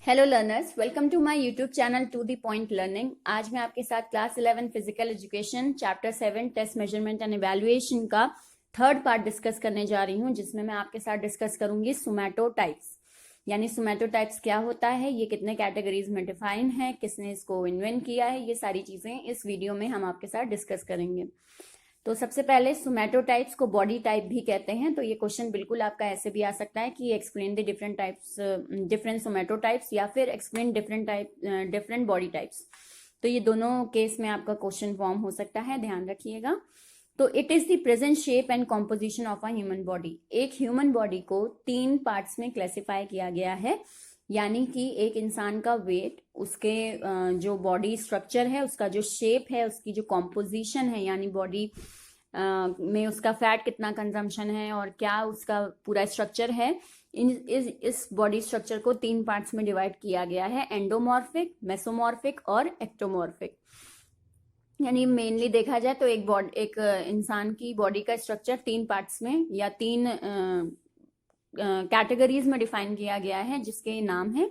Hello learners, welcome to my YouTube channel to the point learning. आज मैं आपके साथ class 11 physical education chapter 7 test measurement and evaluation का third part discuss करने जा रही हूं, जिसमें मैं आपके साथ डिस्कस करूंगी सोमैटोटाइप्स। यानी सोमैटोटाइप्स क्या होता है, ये कितने कैटेगरीज में डिफाइन है, किसने इसको इन्वेंट किया है, ये सारी चीजें इस वीडियो में हम आपके साथ डिस्कस करेंगे। तो सबसे पहले सोमैटोटाइप्स को बॉडी टाइप भी कहते हैं। तो ये क्वेश्चन बिल्कुल आपका ऐसे भी आ सकता है कि explain the different types, different somatotypes, या फिर एक्सप्लेन डिफरेंट बॉडी टाइप्स। तो ये दोनों केस में आपका क्वेश्चन फॉर्म हो सकता है, ध्यान रखिएगा। तो it is the present shape and composition of a human body. एक ह्यूमन बॉडी को 3 पार्ट्स में क्लासिफाई किया गया है। यानी कि एक इंसान का वेट, उसके जो बॉडी स्ट्रक्चर है, उसका जो शेप है, उसकी जो कॉम्पोजिशन है, यानी बॉडी में उसका फैट कितना कंजम्पशन है और क्या उसका पूरा स्ट्रक्चर है। इस बॉडी स्ट्रक्चर को 3 पार्ट्स में डिवाइड किया गया है, एंडोमॉर्फिक, मेसोमॉर्फिक और एक्टोमॉर्फिक। यानी मेनली देखा जाए तो एक इंसान की बॉडी का स्ट्रक्चर 3 पार्ट्स में या 3 कैटेगरीज में डिफाइन किया गया है, जिसके नाम है।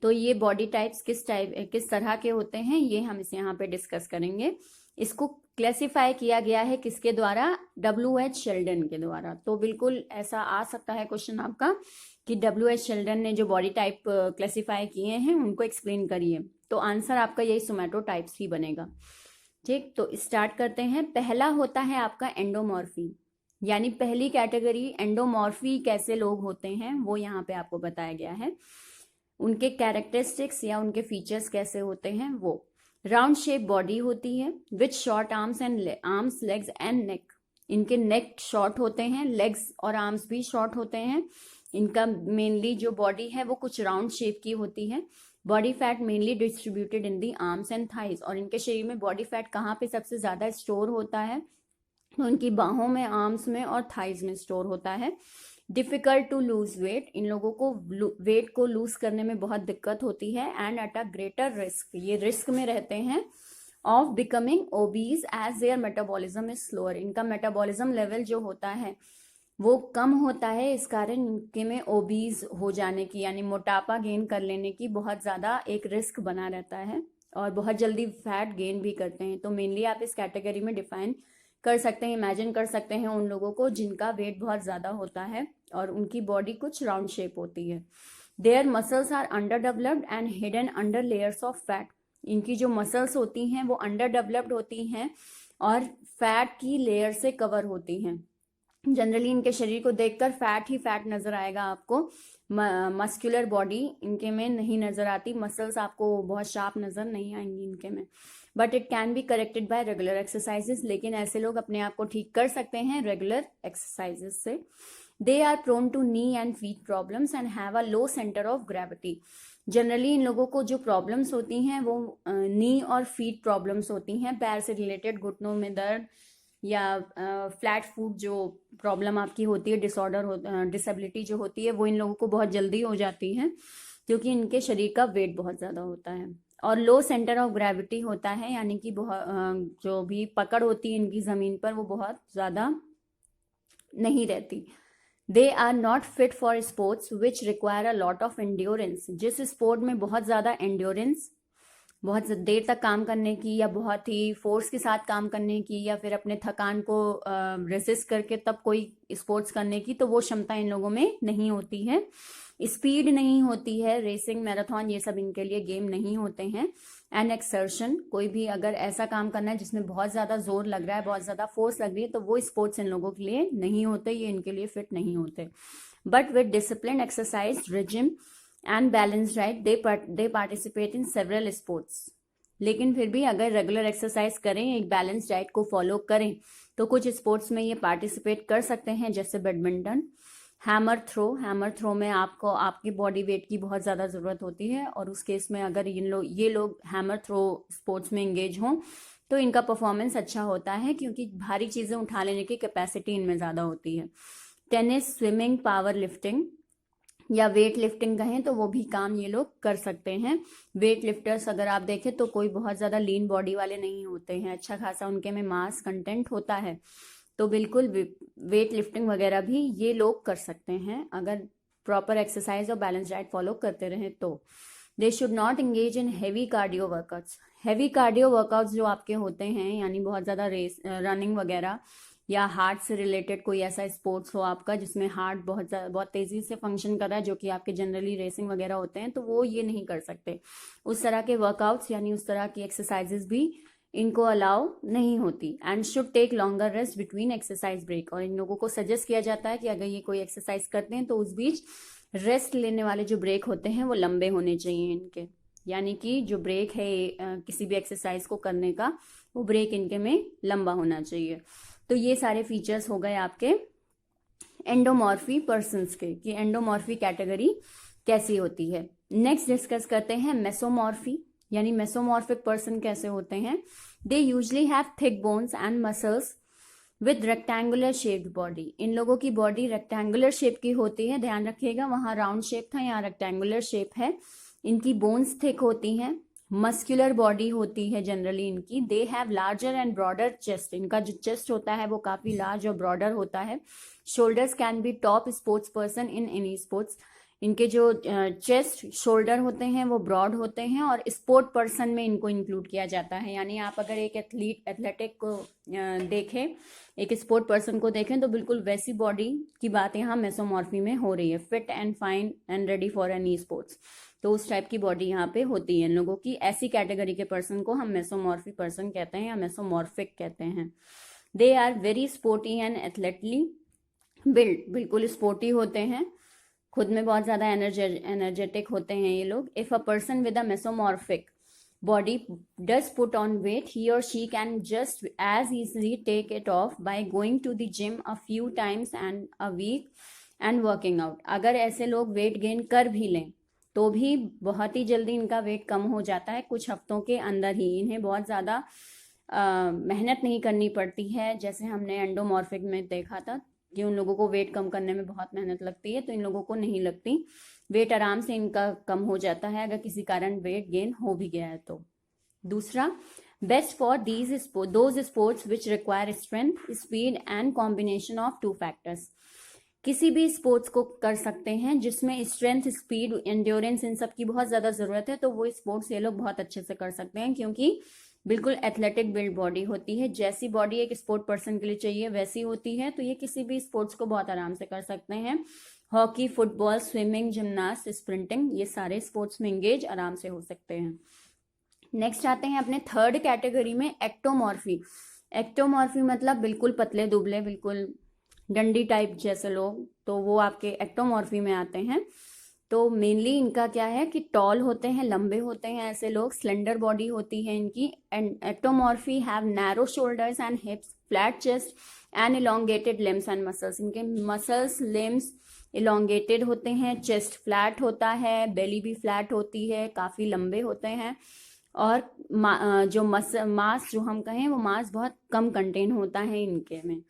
तो ये बॉडी टाइप्स किस तरह के होते हैं, ये हम इसे यहाँ पे डिस्कस करेंगे। इसको क्लासिफाई किया गया है किसके द्वारा? W.H. शेल्डन के द्वारा। तो बिल्कुल ऐसा आ सकता है क्वेश्चन आपका कि W.H. शेल्डन ने जो बॉडी टाइप क्लासिफाई किए हैं उनको एक्सप्लेन करिए। तो आंसर आपका यही सोमैटोटाइप्स ही बनेगा। ठीक, तो स्टार्ट करते हैं। पहला होता है आपका एंडोमॉर्फी, यानी पहली कैटेगरी एंडोमॉर्फी कैसे लोग होते हैं वो यहाँ पे आपको बताया गया है। उनके कैरेक्टरिस्टिक्स या उनके फीचर्स कैसे होते हैं वो। राउंड शेप बॉडी होती है with short arms and arms, legs and neck. इनके नेक शॉर्ट होते हैं, लेग्स और आर्म्स भी शॉर्ट होते हैं। इनका मेनली जो बॉडी है वो कुछ राउंड शेप की होती है। Body fat mainly distributed in the arms and thighs. और इनके शरीर में बॉडी फैट कहाँ पे सबसे ज्यादा स्टोर होता है? तो उनकी बाहों में, आर्म्स में और थाइज में स्टोर होता है। डिफिकल्ट टू लूज वेट, इन लोगों को वेट को लूज करने में बहुत दिक्कत होती है। And at a greater risk, ये रिस्क में रहते हैं of becoming obese as their metabolism is slower. इनका मेटाबॉलिज्म लेवल जो होता है वो कम होता है, इस कारण इनके में ओबीज हो जाने की, यानी मोटापा गेन कर लेने की बहुत ज्यादा एक रिस्क बना रहता है, और बहुत जल्दी फैट गेन भी करते हैं। तो मेनली आप इस कैटेगरी में डिफाइन कर सकते हैं, इमेजिन कर सकते हैं उन लोगों को जिनका वेट बहुत ज्यादा होता है और उनकी बॉडी कुछ राउंड शेप होती है। Their muscles are under developed and hidden under layers of fat. इनकी जो मसल्स होती हैं वो अंडर डेवलप्ड होती हैं और फैट की लेयर से कवर होती हैं। जनरली इनके शरीर को देखकर फैट ही फैट नजर आएगा आपको। मस्कुलर बॉडी इनके में नहीं नजर आती, मसल्स आपको बहुत शार्प नजर नहीं आएंगी इनके में। But it can be corrected bye regular exercises, लेकिन ऐसे लोग अपने आप को ठीक कर सकते हैं रेगुलर एक्सरसाइजेस से। They are prone to knee and feet problems and have a low centre of gravity. Generally इन लोगों को जो प्रॉब्लम्स होती हैं वो नी और फीट प्रॉब्लम्स होती हैं, पैर से रिलेटेड, घुटनों में दर्द या फ्लैट फुट जो प्रॉब्लम आपकी होती है, डिसेबिलिटी जो होती है, वो इन लोगों को बहुत जल्दी हो जाती है क्योंकि इनके शरीर का वेट बहुत ज़्यादा होता है। और लो सेंटर ऑफ ग्रेविटी होता है, यानी कि बहुत जो भी पकड़ होती है इनकी ज़मीन पर वो बहुत ज़्यादा नहीं रहती। They are not fit for sports which require a lot of endurance. जिस स्पोर्ट में बहुत ज़्यादा एंड्योरेंस, बहुत देर तक काम करने की या बहुत ही फोर्स के साथ काम करने की या फिर अपने थकान को रेसिस्ट करके तब कोई स्पोर्ट्स करने की, तो वो क्षमता इन लोगों में नहीं होती है। स्पीड नहीं होती है, रेसिंग, मैराथन, ये सब इनके लिए गेम नहीं होते हैं। एंड एक्सर्शन, कोई भी अगर ऐसा काम करना है जिसमें बहुत ज़्यादा जोर लग रहा है, बहुत ज़्यादा फोर्स लग रही है, तो वो स्पोर्ट्स इन लोगों के लिए नहीं होते, ये इनके लिए फिट नहीं होते। But with discipline, exercise regime and balance diet they participate in several sports. लेकिन फिर भी अगर रेगुलर एक्सरसाइज करें, एक बैलेंस डाइट को फॉलो करें, तो कुछ स्पोर्ट्स में ये पार्टिसिपेट कर सकते हैं, जैसे बैडमिंटन। हैमर थ्रो में आपको आपकी बॉडी वेट की बहुत ज़्यादा ज़रूरत होती है, और उस केस में अगर ये लोग हैमर थ्रो स्पोर्ट्स में इंगेज हों तो इनका परफॉर्मेंस अच्छा होता है, क्योंकि भारी चीज़ें उठा लेने की कैपेसिटी इनमें ज़्यादा होती है। टेनिस, स्विमिंग, पावर लिफ्टिंग या वेट लिफ्टिंग कहें तो वो भी काम ये लोग कर सकते हैं। वेट लिफ्टर्स अगर आप देखें तो कोई बहुत ज़्यादा लीन बॉडी वाले नहीं होते हैं, अच्छा खासा उनके में मास कंटेंट होता है। तो बिल्कुल वेट लिफ्टिंग वगैरह भी ये लोग कर सकते हैं अगर प्रॉपर एक्सरसाइज और बैलेंस डाइट फॉलो करते रहें तो। They should not engage in heavy cardio workouts. Heavy cardio workouts जो आपके होते हैं, यानी बहुत ज़्यादा रेस, रनिंग वगैरह, या हार्ट से रिलेटेड कोई ऐसा स्पोर्ट्स हो आपका जिसमें हार्ट बहुत तेज़ी से फंक्शन कर रहा है, जो कि आपके जनरली रेसिंग वगैरह होते हैं, तो वो ये नहीं कर सकते। उस तरह के वर्कआउट्स यानी उस तरह की एक्सरसाइजेज भी इनको अलाउ नहीं होती। And should take longer rest between exercise break. और इन लोगों को सजेस्ट किया जाता है कि अगर ये कोई एक्सरसाइज करते हैं तो उस बीच रेस्ट लेने वाले जो ब्रेक होते हैं वो लंबे होने चाहिए इनके, यानी कि जो ब्रेक है किसी भी एक्सरसाइज को करने का, वो ब्रेक इनके में लंबा होना चाहिए। तो ये सारे फीचर्स हो गए आपके एंडोमॉर्फी पर्सन्स के, कि एंडोमॉर्फी कैटेगरी कैसी होती है। नेक्स्ट डिस्कस करते हैं मेसोमॉर्फी, यानी मेसोमॉर्फिक पर्सन कैसे होते हैं। They usually have thick bones and muscles with rectangular shaped body. इन लोगों की बॉडी रेक्टेंगुलर शेप की होती है, ध्यान रखिएगा, वहां राउंड शेप था, यहाँ रेक्टेंगुलर शेप है। इनकी बोन्स थिक होती हैं, मस्कुलर बॉडी होती है जनरली इनकी। They have larger and broader chest. इनका जो चेस्ट होता है वो काफी लार्ज और ब्रॉडर होता है। Shoulders can be top sports person in any sports. इनके जो चेस्ट शोल्डर होते हैं वो ब्रॉड होते हैं और स्पोर्ट पर्सन में इनको इंक्लूड किया जाता है। यानी आप अगर एक एथलेटिक को देखें, एक स्पोर्ट पर्सन को देखें, तो बिल्कुल वैसी बॉडी की बात यहाँ मेसोमॉर्फी में हो रही है। Fit and fine and ready for any sports, तो उस टाइप की बॉडी यहाँ पे होती है इन लोगों की। ऐसी कैटेगरी के पर्सन को हम मेसोमॉर्फी पर्सन कहते हैं या मेसोमॉर्फिक कहते हैं। They are very sporty and athletically build. बिल्कुल स्पोर्टी होते हैं, खुद में बहुत ज्यादा एनर्जेटिक होते हैं ये लोग। If a person with a mesomorphic body does put on weight, he or she can just as easily take it off by going to the gym a few times and a week and working out। अगर ऐसे लोग weight gain कर भी लें तो भी बहुत ही जल्दी इनका वेट कम हो जाता है, कुछ हफ्तों के अंदर ही। इन्हें बहुत ज़्यादा मेहनत नहीं करनी पड़ती है, जैसे हमने एंडोमॉर्फिक में देखा था कि उन लोगों को वेट कम करने में बहुत मेहनत लगती है, तो इन लोगों को नहीं लगती। वेट आराम से इनका कम हो जाता है अगर किसी कारण वेट गेन हो भी गया है तो। दूसरा, best for those sports which require strength, speed and combination of two factors. किसी भी स्पोर्ट्स को कर सकते हैं जिसमें स्ट्रेंथ, स्पीड, एंड्योरेंस, इन सब की बहुत ज्यादा जरूरत है, तो वो स्पोर्ट्स ये लोग बहुत अच्छे से कर सकते हैं, क्योंकि बिल्कुल एथलेटिक बिल्ड बॉडी होती है। जैसी बॉडी एक स्पोर्ट पर्सन के लिए चाहिए वैसी होती है, तो ये किसी भी स्पोर्ट्स को बहुत आराम से कर सकते हैं। Hockey, football, swimming, gymnast, sprinting, ये सारे स्पोर्ट्स में एंगेज आराम से हो सकते हैं। नेक्स्ट आते हैं अपने थर्ड कैटेगरी में, एक्टोमॉर्फी। एक्टोमॉर्फी मतलब बिल्कुल पतले दुबले, बिल्कुल डंडी टाइप जैसे लोग, तो वो आपके एक्टोमॉर्फी में आते हैं। तो मेनली इनका क्या है कि टॉल होते हैं, लंबे होते हैं ऐसे लोग, स्लेंडर बॉडी होती है इनकी। And ectomorphy have narrow shoulders and hips, flat chest and elongated limbs and muscles. इनके मसल्स, लिम्स इलोंगेटेड होते हैं, चेस्ट फ्लैट होता है, बेली भी फ्लैट होती है, काफ़ी लंबे होते हैं। और जो मास जो हम कहें वो मास बहुत कम कंटेन होता है इनके में।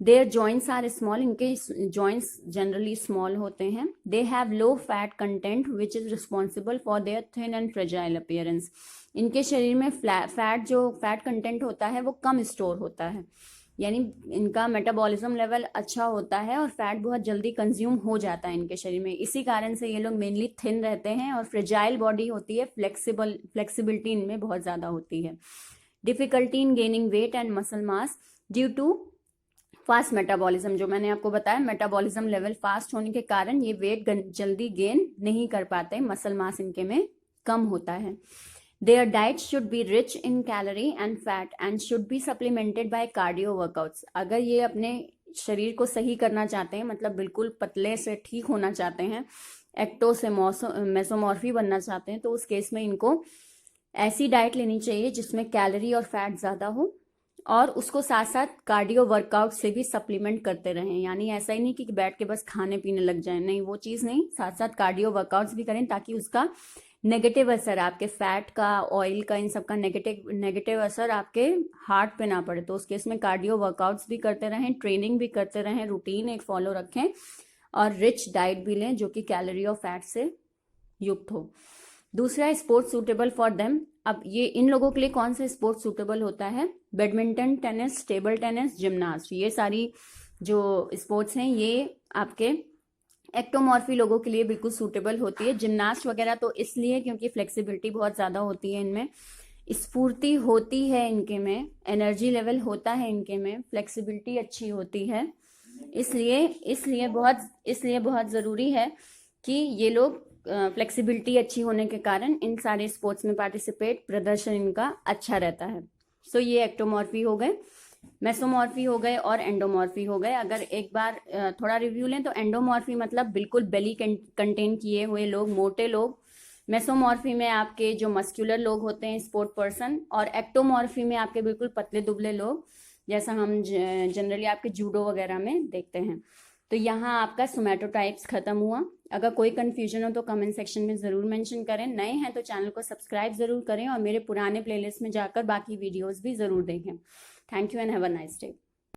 देयर जॉइंट्स आर स्मॉल, इनके जॉइंट्स जनरली स्मॉल होते हैं। They have low fat content which is responsible for their thin and fragile appearance. इनके शरीर में फैट कंटेंट होता है वो कम स्टोर होता है, यानी इनका मेटाबॉलिज्म लेवल अच्छा होता है और फैट बहुत जल्दी कंज्यूम हो जाता है इनके शरीर में। इसी कारण से ये लोग मेनली थिन रहते हैं और फ्रेजाइल बॉडी होती है, फ्लेक्सिबिलिटी इनमें बहुत ज़्यादा होती है। Difficulty in gaining weight and muscle mass due to fast metabolism, जो मैंने आपको बताया, मेटाबॉलिज्म लेवल फास्ट होने के कारण ये वेट जल्दी गेन नहीं कर पाते, मसल मास इनके में कम होता है। Their diet should be rich in calorie and fat and should be supplemented by cardio workouts। अगर ये अपने शरीर को सही करना चाहते हैं, मतलब बिल्कुल पतले से ठीक होना चाहते हैं, एक्टो से मेसोमॉर्फी बनना चाहते हैं, तो उस केस में इनको ऐसी डाइट लेनी चाहिए जिसमें कैलोरी और फैट ज़्यादा हो, और उसको साथ साथ कार्डियो वर्कआउट से भी सप्लीमेंट करते रहें। यानी ऐसा ही नहीं कि बैठ के बस खाने पीने लग जाए, नहीं, वो चीज़ नहीं, साथ साथ कार्डियो वर्कआउट्स भी करें ताकि उसका नेगेटिव असर आपके फैट का, ऑयल का, इन सब का नेगेटिव असर आपके हार्ट पे ना पड़े। तो उस केस में कार्डियो वर्कआउट्स भी करते रहें, ट्रेनिंग भी करते रहें, रूटीन एक फॉलो रखें और रिच डाइट भी लें जो कि कैलोरी और फैट से युक्त हो। दूसरा, स्पोर्ट्स सूटेबल फॉर देम। अब ये इन लोगों के लिए कौन सा स्पोर्ट्स सूटेबल होता है? Badminton, tennis, table tennis, gymnast, ये सारी जो स्पोर्ट्स हैं ये आपके एक्टोमॉर्फी लोगों के लिए बिल्कुल सूटेबल होती है। जिमनास्ट वगैरह तो इसलिए क्योंकि फ्लेक्सिबिलिटी बहुत ज़्यादा होती है इनमें, स्फूर्ति होती है इनके में, एनर्जी लेवल होता है इनके में, फ्लेक्सिबिलिटी अच्छी होती है। इसलिए इसलिए बहुत ज़रूरी है कि ये लोग फ्लेक्सिबिलिटी अच्छी होने के कारण इन सारे स्पोर्ट्स में पार्टिसिपेट, प्रदर्शन इनका अच्छा रहता है। सो ये एक्टोमॉर्फी हो गए, मेसोमॉर्फी हो गए और एंडोमॉर्फी हो गए। अगर एक बार थोड़ा रिव्यू लें तो एंडोमॉर्फी मतलब बिल्कुल बेली कंटेन किए हुए लोग, मोटे लोग। मेसोमॉर्फी में आपके जो मस्कुलर लोग होते हैं, स्पोर्ट पर्सन। और एक्टोमॉर्फी में आपके बिल्कुल पतले दुबले लोग, जैसा हम जनरली आपके जूडो वगैरह में देखते हैं। तो यहाँ आपका सोमैटोटाइप्स खत्म हुआ। अगर कोई कंफ्यूजन हो तो कमेंट सेक्शन में ज़रूर मेंशन करें। नए हैं तो चैनल को सब्सक्राइब ज़रूर करें और मेरे पुराने प्लेलिस्ट में जाकर बाकी वीडियोस भी ज़रूर देखें। Thank you and have a nice day.